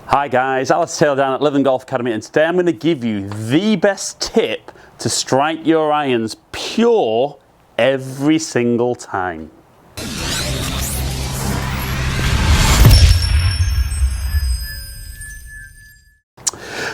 Hi guys, Alex Taylor down at Lytham Golf Academy, and today I'm going to give you the best tip to strike your irons pure every single time.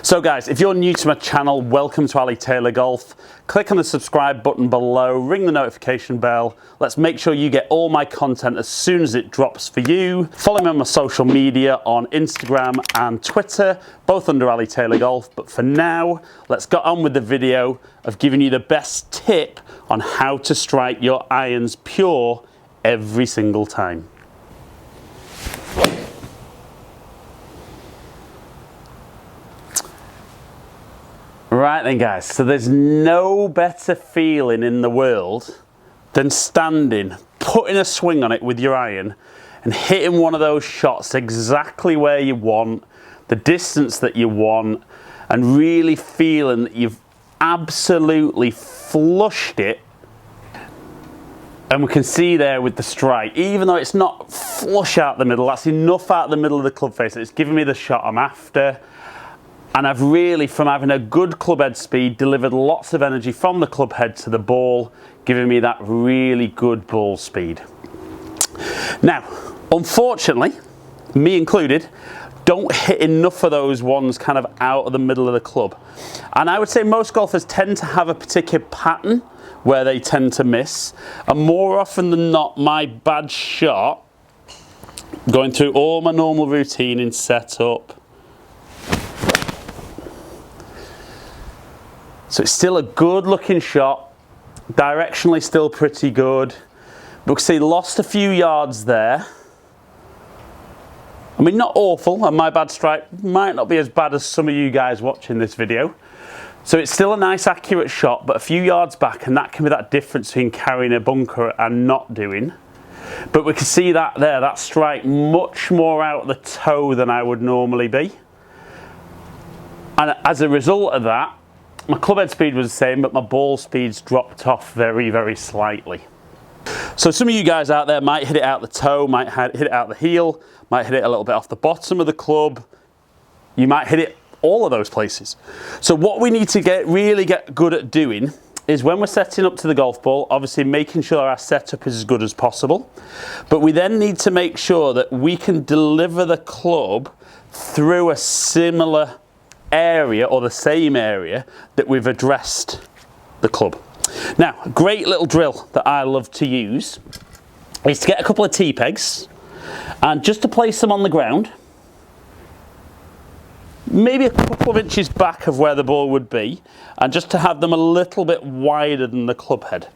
So guys, if you're new to my channel, welcome to Ali Taylor Golf. Click on the subscribe button below, ring the notification bell. Let's make sure you get all my content as soon as it drops for you. Follow me on my social media on Instagram and Twitter, both under Ali Taylor Golf. But for now, let's get on with the video of giving you the best tip on how to strike your irons pure every single time. Right then guys, so there's no better feeling in the world than standing, putting a swing on it with your iron and hitting one of those shots exactly where you want, the distance that you want, and really feeling that you've absolutely flushed it. And we can see there with the strike, even though it's not flush out the middle, that's enough out the middle of the club face that it's giving me the shot I'm after. And I've really, from having a good club head speed, delivered lots of energy from the club head to the ball, giving me that really good ball speed. Now, unfortunately, me included, don't hit enough of those ones kind of out of the middle of the club. And I would say most golfers tend to have a particular pattern where they tend to miss. And more often than not, my bad shot, going through all my normal routine in setup, so it's still a good looking shot, directionally still pretty good. But we can see lost a few yards there. I mean, not awful, and my bad strike might not be as bad as some of you guys watching this video. So it's still a nice accurate shot, but a few yards back, and that can be that difference between carrying a bunker and not doing. But we can see that there, that strike much more out the toe than I would normally be. And as a result of that, my club head speed was the same, but my ball speeds dropped off very, very slightly. So some of you guys out there might hit it out the toe, might hit it out the heel, might hit it a little bit off the bottom of the club. You might hit it all of those places. So what we need to really get good at doing is when we're setting up to the golf ball, obviously making sure our setup is as good as possible. But we then need to make sure that we can deliver the club through a similar area or the same area that we've addressed the club. Now, a great little drill that I love to use is to get a couple of T-pegs and just to place them on the ground, maybe a couple of inches back of where the ball would be, and just to have them a little bit wider than the club head.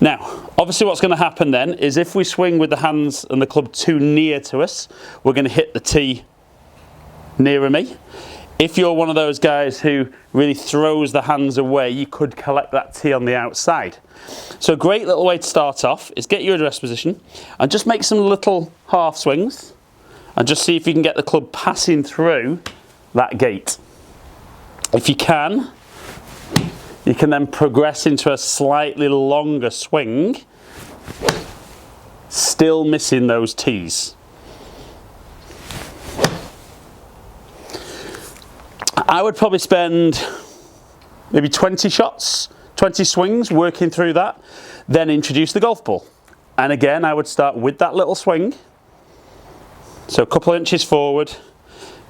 Now, obviously what's going to happen then is if we swing with the hands and the club too near to us, we're going to hit the tee nearer me. If you're one of those guys who really throws the hands away, you could collect that tee on the outside. So a great little way to start off is get your address position and just make some little half swings and just see if you can get the club passing through that gate. If you can then progress into a slightly longer swing, still missing those tees. I would probably spend maybe 20 shots, 20 swings working through that, then introduce the golf ball. And again, I would start with that little swing. So a couple of inches forward,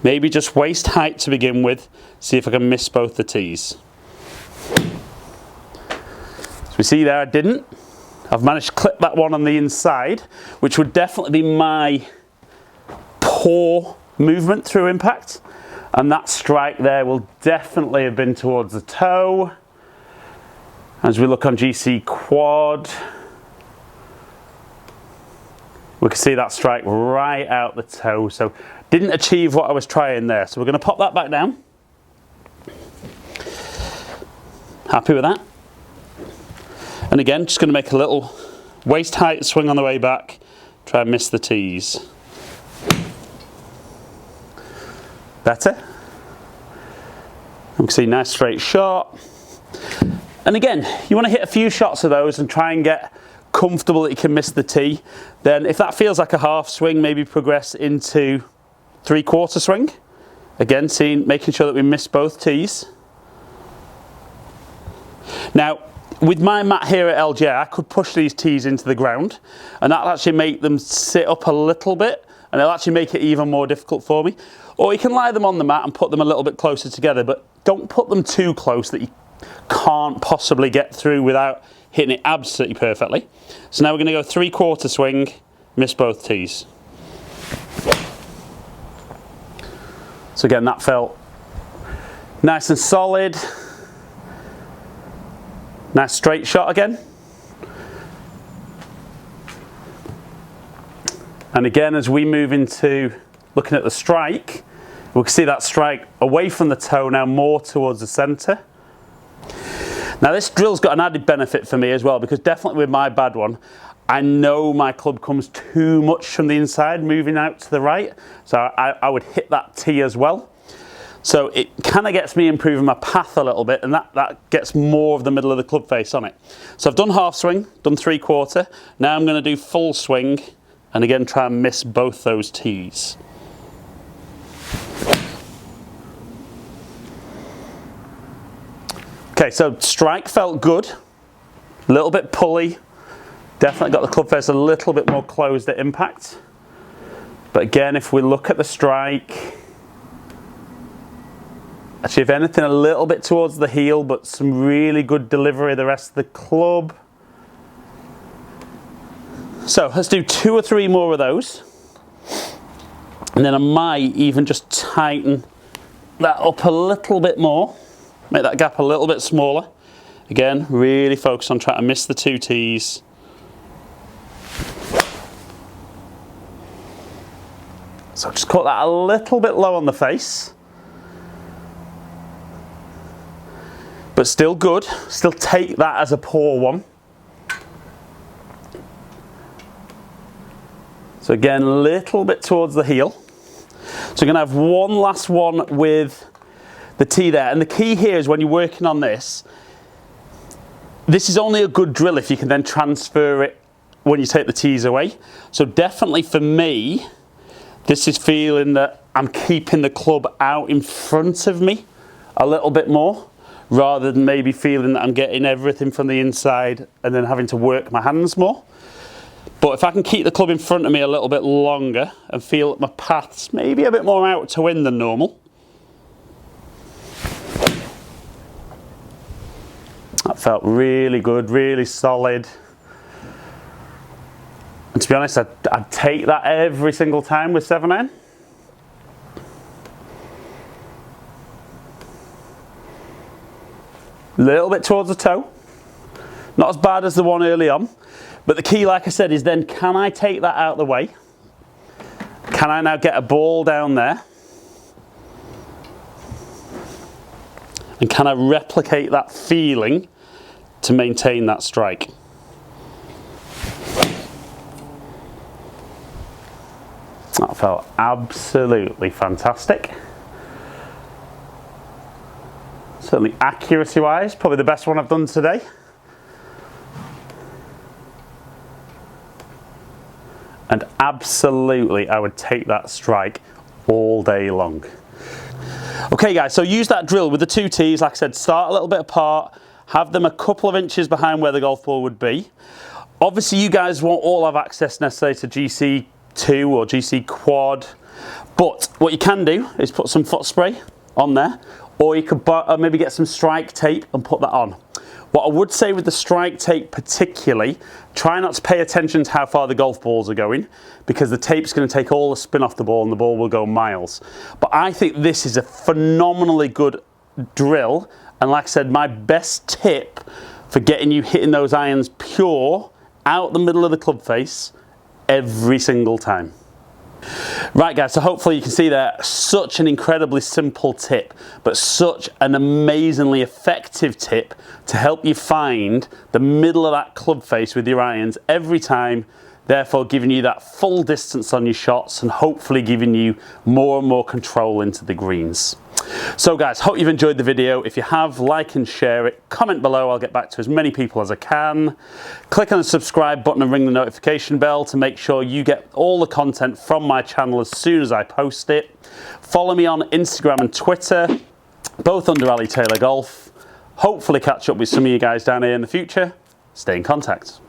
maybe just waist height to begin with, see if I can miss both the tees. So we see there I didn't. I've managed to clip that one on the inside, which would definitely be my poor movement through impact. And that strike there will definitely have been towards the toe. As we look on GC Quad, we can see that strike right out the toe. So didn't achieve what I was trying there. So we're going to pop that back down. Happy with that. And again, just going to make a little waist height swing on the way back. Try and miss the tees. Better. You can see nice straight shot. And again, you want to hit a few shots of those and try and get comfortable that you can miss the tee. Then if that feels like a half swing, maybe progress into 3/4 swing Again, making sure that we miss both tees. Now, with my mat here at LGA, I could push these tees into the ground, and that'll actually make them sit up a little bit, and it'll actually make it even more difficult for me. Or you can lie them on the mat and put them a little bit closer together, but don't put them too close that you can't possibly get through without hitting it absolutely perfectly. So now we're going to go 3/4 swing, miss both tees. So again, that felt nice and solid. Nice straight shot again. And again, as we move into looking at the strike, we can see that strike away from the toe now more towards the centre. Now this drill's got an added benefit for me as well, because definitely with my bad one, I know my club comes too much from the inside, moving out to the right. So I would hit that tee as well. So it kind of gets me improving my path a little bit, and that gets more of the middle of the club face on it. So I've done half swing, done 3/4. Now I'm going to do full swing, and again try and miss both those tees. Okay, so strike felt good, a little bit pulley, definitely got the club face a little bit more closed at impact. But again, if we look at the strike, actually if anything a little bit towards the heel, but some really good delivery of the rest of the club. So let's do 2 or 3 more of those. And then I might even just tighten that up a little bit more. Make that gap a little bit smaller. Again, really focus on trying to miss the 2 tees. So just cut that a little bit low on the face. But still good. Still take that as a poor one. So again, a little bit towards the heel. So we're going to have one last one with the tee there. And the key here is when you're working on this is only a good drill if you can then transfer it when you take the tees away. So definitely for me, this is feeling that I'm keeping the club out in front of me a little bit more, rather than maybe feeling that I'm getting everything from the inside and then having to work my hands more. But if I can keep the club in front of me a little bit longer and feel that my path's maybe a bit more out to in than normal. That felt really good, really solid. And to be honest, I'd take that every single time with 7-iron. Little bit towards the toe. Not as bad as the one early on. But the key, like I said, is then can I take that out of the way? Can I now get a ball down there? And can I replicate that feeling to maintain that strike? That felt absolutely fantastic. Certainly accuracy wise, probably the best one I've done today. And absolutely, I would take that strike all day long. Okay guys, so use that drill with the 2 tees. Like I said, start a little bit apart, have them a couple of inches behind where the golf ball would be. Obviously you guys won't all have access necessarily to GC2 or GC Quad, but what you can do is put some foot spray on there, or you could maybe get some strike tape and put that on. What I would say with the strike tape particularly, try not to pay attention to how far the golf balls are going, because the tape's going to take all the spin off the ball and the ball will go miles. But I think this is a phenomenally good drill, and like I said, my best tip for getting you hitting those irons pure out the middle of the club face every single time. Right guys, so hopefully you can see there, such an incredibly simple tip, but such an amazingly effective tip to help you find the middle of that club face with your irons every time, therefore giving you that full distance on your shots and hopefully giving you more and more control into the greens. So guys, hope you've enjoyed the video. If you have, like and share it. Comment below, I'll get back to as many people as I can. Click on the subscribe button and ring the notification bell to make sure you get all the content from my channel as soon as I post it. Follow me on Instagram and Twitter, both under Ali Taylor Golf. Hopefully catch up with some of you guys down here in the future. Stay in contact.